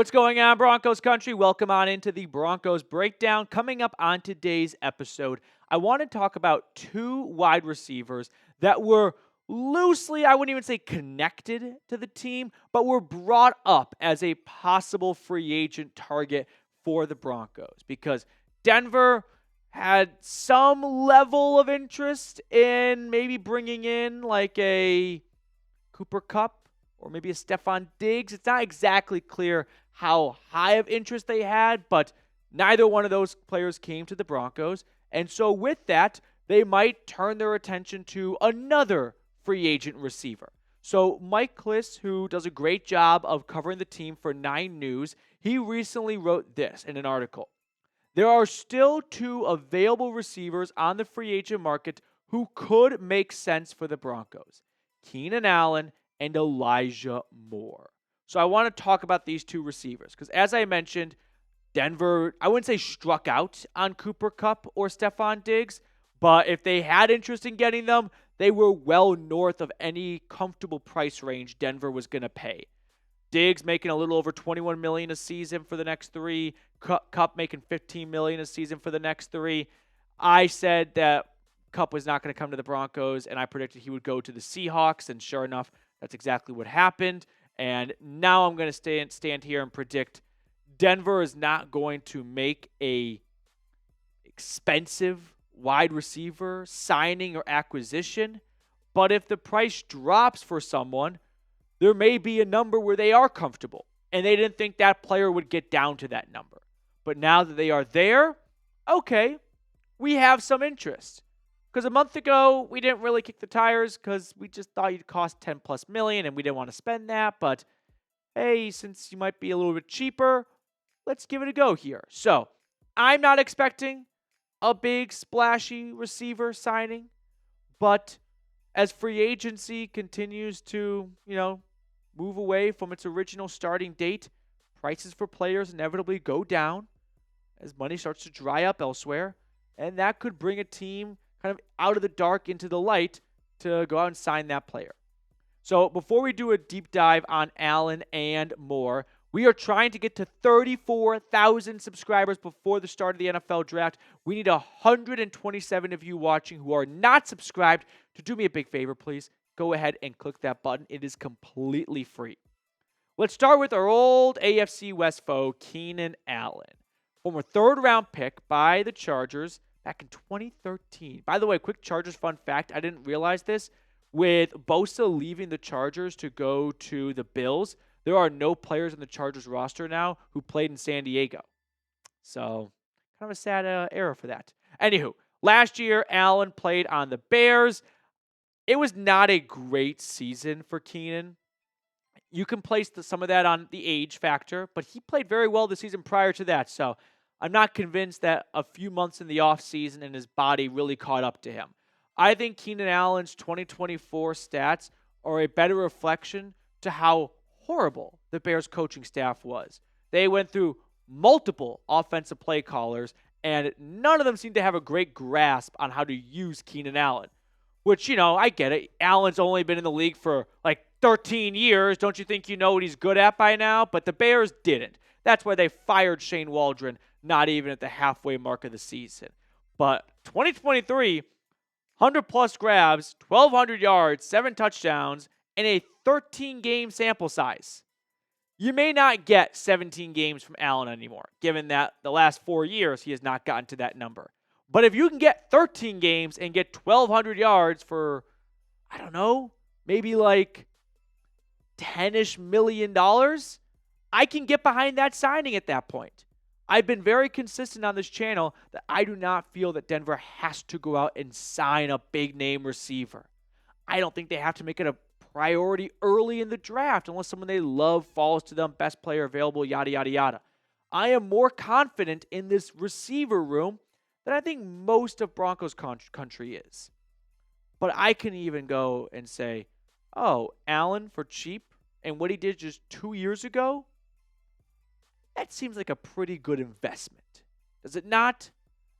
What's going on, Broncos country? Welcome on into the Broncos breakdown. Coming up on today's episode, I want to talk about two wide receivers that were loosely, I wouldn't even say connected to the team, but were brought up as a possible free agent target for the Broncos because Denver had some level of interest in maybe bringing in like a Cooper Kupp or maybe a Stephon Diggs. It's not exactly clear how high of interest they had, but neither one of those players came to the Broncos. And so with that, they might turn their attention to another free agent receiver. So Mike Kliss, who does a great job of covering the team for 9 News, he recently wrote this in an article. There are still 2 available receivers on the free agent market who could make sense for the Broncos. Keenan Allen and Elijah Moore. So I want to talk about these 2 receivers because as I mentioned, Denver, I wouldn't say struck out on Cooper Kupp or Stephon Diggs, but if they had interest in getting them, they were well north of any comfortable price range Denver was going to pay. Diggs making a little over $21 million a season for the next 3, Kupp making $15 million a season for the next 3. I said that Kupp was not going to come to the Broncos, and I predicted he would go to the Seahawks, and sure enough, that's exactly what happened. And now I'm going to stand here and predict Denver is not going to make a expensive wide receiver signing or acquisition. But if the price drops for someone, there may be a number where they are comfortable. And they didn't think that player would get down to that number. But now that they are there, okay, we have some interest. Because a month ago, we didn't really kick the tires because we just thought you'd cost $10+ million and we didn't want to spend that. But hey, since you might be a little bit cheaper, let's give it a go here. So I'm not expecting a big splashy receiver signing, but as free agency continues to, move away from its original starting date, prices for players inevitably go down as money starts to dry up elsewhere, and that could bring a team kind of out of the dark into the light to go out and sign that player. So before we do a deep dive on Allen and Moore, we are trying to get to 34,000 subscribers before the start of the NFL draft. We need 127 of you watching who are not subscribed to do me a big favor, please. Go ahead and click that button. It is completely free. Let's start with our old AFC West foe, Keenan Allen. Former 3rd-round pick by the Chargers back in 2013. By the way, quick Chargers fun fact. I didn't realize this. With Bosa leaving the Chargers to go to the Bills, there are no players in the Chargers roster now who played in San Diego. So, kind of a sad era for that. Anywho, last year, Allen played on the Bears. It was not a great season for Keenan. You can place some of that on the age factor, but he played very well the season prior to that. So, I'm not convinced that a few months in the offseason and his body really caught up to him. I think Keenan Allen's 2024 stats are a better reflection to how horrible the Bears coaching staff was. They went through multiple offensive play callers, and none of them seemed to have a great grasp on how to use Keenan Allen. Which, I get it. Allen's only been in the league for like 13 years. Don't you think you know what he's good at by now? But the Bears didn't. That's why they fired Shane Waldron, not even at the halfway mark of the season. But 2023, 100+ grabs, 1,200 yards, 7 touchdowns, and a 13-game sample size. You may not get 17 games from Allen anymore, given that the last 4 years he has not gotten to that number. But if you can get 13 games and get 1,200 yards for, I don't know, maybe like $10-ish million, I can get behind that signing at that point. I've been very consistent on this channel that I do not feel that Denver has to go out and sign a big-name receiver. I don't think they have to make it a priority early in the draft unless someone they love falls to them, best player available, yada, yada, yada. I am more confident in this receiver room than I think most of Broncos country is. But I can even go and say, oh, Allen for cheap and what he did just 2 years ago, that seems like a pretty good investment. Does it not?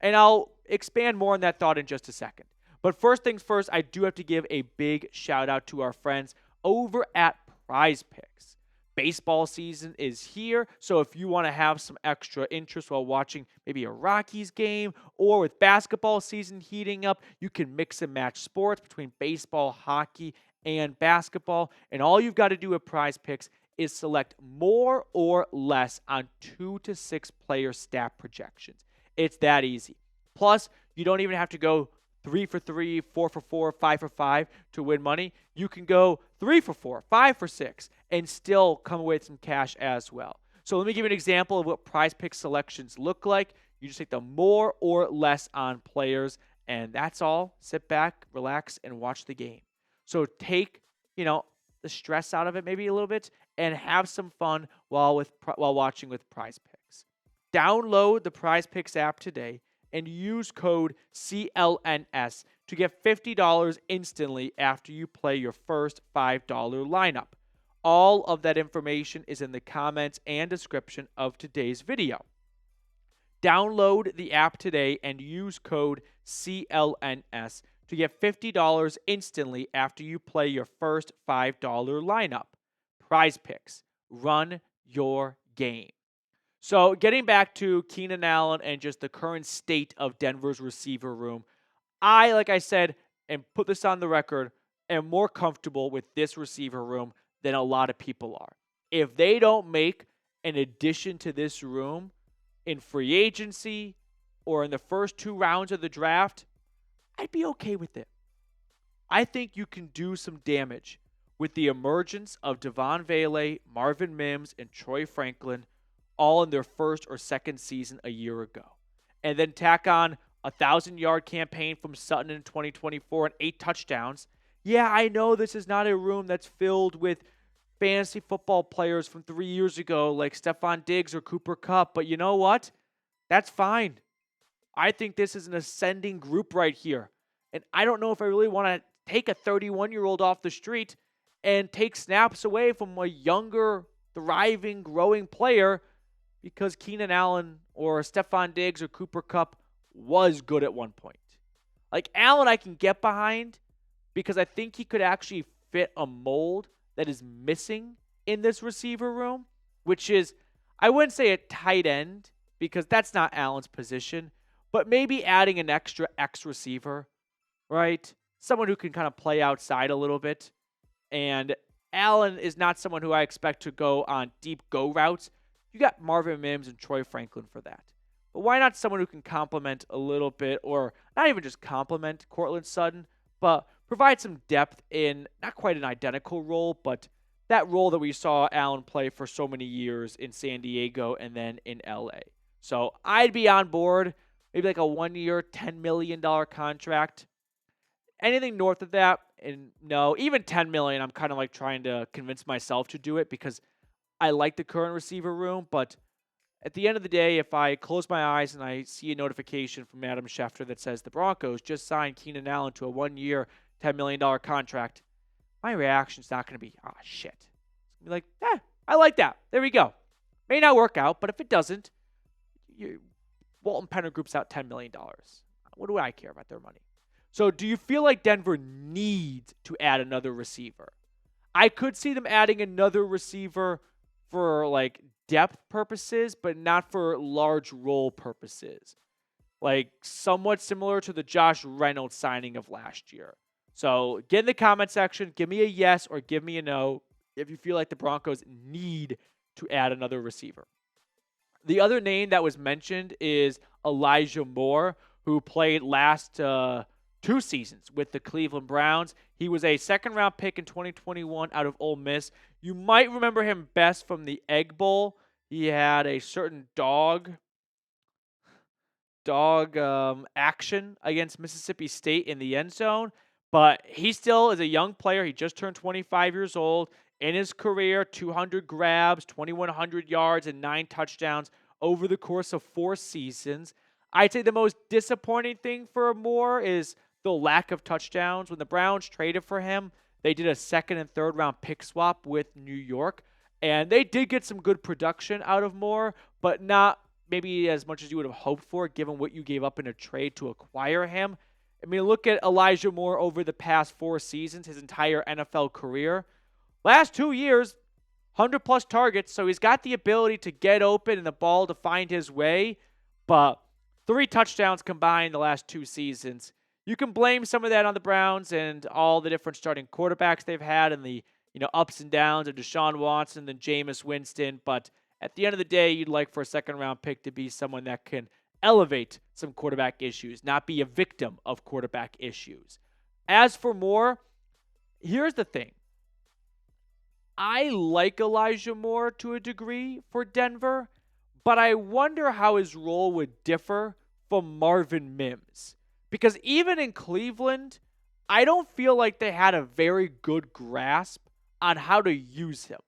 And I'll expand more on that thought in just a second. But first things first, I do have to give a big shout out to our friends over at PrizePicks. Baseball season is here, so if you want to have some extra interest while watching maybe a Rockies game, or with basketball season heating up, you can mix and match sports between baseball, hockey, and basketball. And all you've got to do with PrizePicks is select more or less on 2 to 6 player stat projections. It's that easy. Plus, you don't even have to go 3 for 3, 4 for 4, 5 for 5 to win money. You can go 3 for 4, 5 for 6, and still come away with some cash as well. So let me give you an example of what PrizePicks selections look like. You just take the more or less on players, and that's all. Sit back, relax, and watch the game. So take, the stress out of it maybe a little bit and have some fun while watching with PrizePicks. Download the PrizePicks app today and use code CLNS to get $50 instantly after you play your first $5 lineup. All of that information is in the comments and description of today's video. Download the app today and use code CLNS to get $50 instantly after you play your first $5 lineup. PrizePicks. Run your game. So getting back to Keenan Allen and just the current state of Denver's receiver room, like I said, and put this on the record, am more comfortable with this receiver room than a lot of people are. If they don't make an addition to this room in free agency or in the first 2 rounds of the draft, I'd be okay with it. I think you can do some damage with the emergence of Devon Vele, Marvin Mims, and Troy Franklin all in their first or second season a year ago. And then tack on a 1,000-yard campaign from Sutton in 2024 and 8 touchdowns. Yeah, I know this is not a room that's filled with fantasy football players from 3 years ago like Stephon Diggs or Cooper Kupp, but you know what? That's fine. I think this is an ascending group right here. And I don't know if I really want to take a 31-year-old off the street and take snaps away from a younger, thriving, growing player because Keenan Allen or Stephon Diggs or Cooper Kupp was good at one point. Like Allen I can get behind because I think he could actually fit a mold that is missing in this receiver room, which is, I wouldn't say a tight end because that's not Allen's position, but maybe adding an extra X receiver, right? Someone who can kind of play outside a little bit. And Allen is not someone who I expect to go on deep go routes. You got Marvin Mims and Troy Franklin for that. But why not someone who can complement a little bit, or not even just complement Courtland Sutton, but provide some depth in not quite an identical role, but that role that we saw Allen play for so many years in San Diego and then in LA. So I'd be on board, maybe like a 1-year, $10 million contract. Anything north of that, and no, even $10 million, I'm kind of like trying to convince myself to do it because I like the current receiver room. But at the end of the day, if I close my eyes and I see a notification from Adam Schefter that says the Broncos just signed Keenan Allen to a 1-year, $10 million contract, my reaction's not going to be, shit. It's going to be like, I like that. There we go. May not work out, but if it doesn't, Walton Penner Group's out $10 million. What do I care about their money? So do you feel like Denver needs to add another receiver? I could see them adding another receiver for like depth purposes, but not for large role purposes. Like somewhat similar to the Josh Reynolds signing of last year. So get in the comment section, give me a yes or give me a no if you feel like the Broncos need to add another receiver. The other name that was mentioned is Elijah Moore, who played last 2 seasons with the Cleveland Browns. He was a second-round pick in 2021 out of Ole Miss. You might remember him best from the Egg Bowl. He had a certain dog action against Mississippi State in the end zone. But he still is a young player. He just turned 25 years old. In his career, 200 grabs, 2,100 yards, and 9 touchdowns over the course of 4 seasons. I'd say the most disappointing thing for Moore is the lack of touchdowns. When the Browns traded for him, they did a 2nd and 3rd round pick swap with New York. And they did get some good production out of Moore, but not maybe as much as you would have hoped for, given what you gave up in a trade to acquire him. I mean, look at Elijah Moore over the past 4 seasons, his entire NFL career. Last 2 years, 100 plus targets, so he's got the ability to get open and the ball to find his way. But 3 touchdowns combined the last 2 seasons. You can blame some of that on the Browns and all the different starting quarterbacks they've had and the ups and downs of Deshaun Watson and Jameis Winston. But at the end of the day, you'd like for a second-round pick to be someone that can elevate some quarterback issues, not be a victim of quarterback issues. As for Moore, here's the thing. I like Elijah Moore to a degree for Denver, but I wonder how his role would differ from Marvin Mims. Because even in Cleveland, I don't feel like they had a very good grasp on how to use him.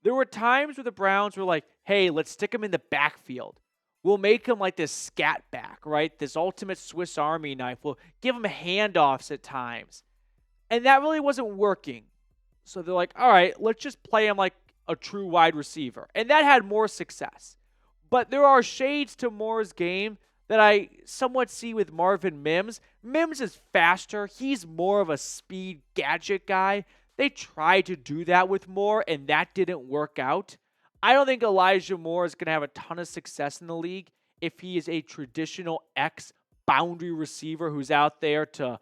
There were times where the Browns were like, hey, let's stick him in the backfield. We'll make him like this scat back, right? This ultimate Swiss Army knife. We'll give him handoffs at times. And that really wasn't working. So they're like, all right, let's just play him like a true wide receiver. And that had more success. But there are shades to Moore's game that I somewhat see with Marvin Mims. Mims is faster. He's more of a speed gadget guy. They tried to do that with Moore, and that didn't work out. I don't think Elijah Moore is going to have a ton of success in the league if he is a traditional boundary receiver who's out there to,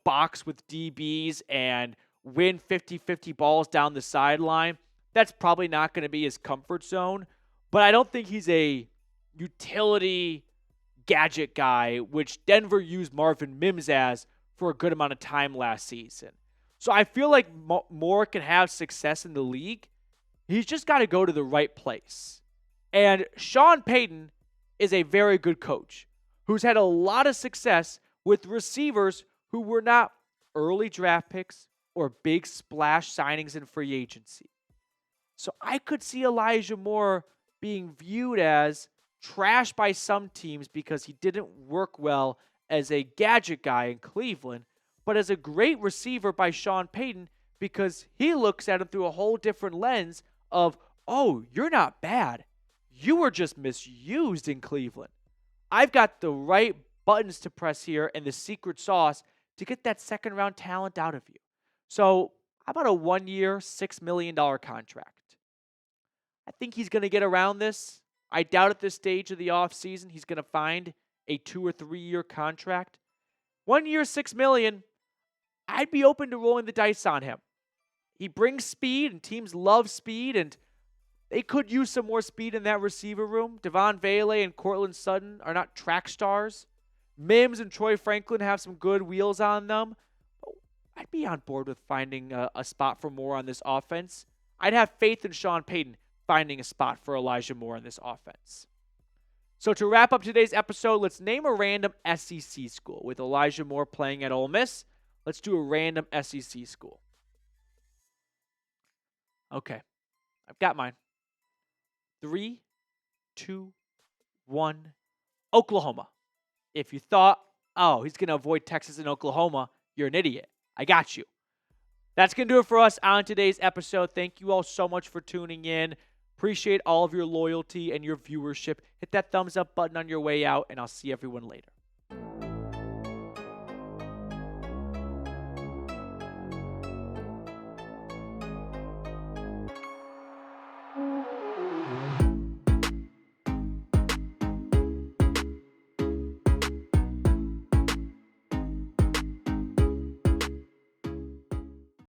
box with DBs and win 50-50 balls down the sideline. That's probably not going to be his comfort zone. But I don't think he's a utility gadget guy, which Denver used Marvin Mims as for a good amount of time last season. So I feel like Moore can have success in the league. He's just got to go to the right place. And Sean Payton is a very good coach who's had a lot of success with receivers who were not early draft picks or big splash signings in free agency. So I could see Elijah Moore being viewed as trash by some teams because he didn't work well as a gadget guy in Cleveland, but as a great receiver by Sean Payton because he looks at him through a whole different lens of, oh, you're not bad. You were just misused in Cleveland. I've got the right buttons to press here and the secret sauce to get that second-round talent out of you. So how about a 1-year, $6 million contract? I think he's going to get around this. I doubt at this stage of the offseason he's going to find a 2 or 3 year contract. 1 year, $6 million. I'd be open to rolling the dice on him. He brings speed, and teams love speed, and they could use some more speed in that receiver room. Devon Vele and Courtland Sutton are not track stars. Mims and Troy Franklin have some good wheels on them. I'd be on board with finding a spot for Moore on this offense. I'd have faith in Sean Payton finding a spot for Elijah Moore in this offense. So to wrap up today's episode, let's name a random SEC school. With Elijah Moore playing at Ole Miss, let's do a random SEC school. Okay, I've got mine. 3, 2, 1, Oklahoma. If you thought, oh, he's going to avoid Texas and Oklahoma, you're an idiot. I got you. That's going to do it for us on today's episode. Thank you all so much for tuning in. Appreciate all of your loyalty and your viewership. Hit that thumbs up button on your way out, and I'll see everyone later.